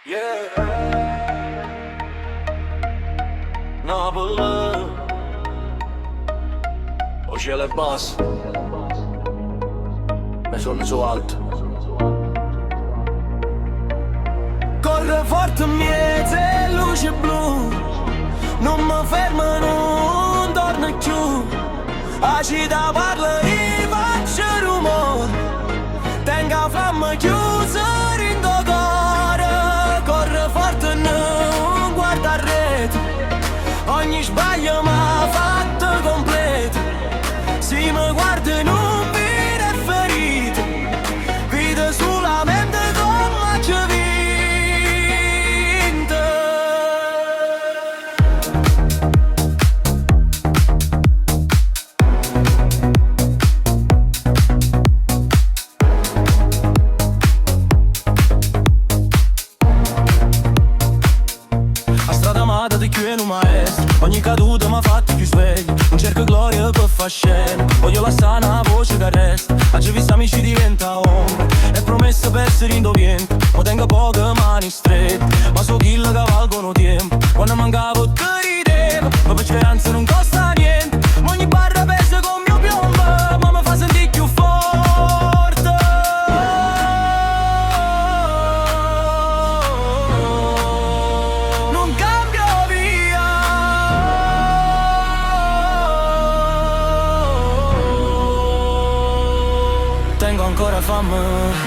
Yeah, Napoli, o cielo è basso, me sono su alto. Corre forte miete, luce blu, non mi fermo, non torno più. A città parla e faccio rumore, tenga flamma chiusa in do cuore. Corre forte, non guarda a rete, ogni sbaglio m'ha fatto completo. Se mi guardi non vede ferite, vede solamente come ci vinte. A strada amata di chi è un maestro, ogni caduta m'ha fatto più sveglio. Non cerco gloria per far scena, voglio la sana voce che resta. Oggi visto amici diventa ombra, è promessa per essere indoviente. Ma tengo poche mani strette, ma so chi la cavalgono tempo. Quando mancavo te ridevo, ma per speranza non costa niente. Ma ogni barra pesa con mio piombo, ma mi fa sentire più forte. Non cambio via, tengo ancora fame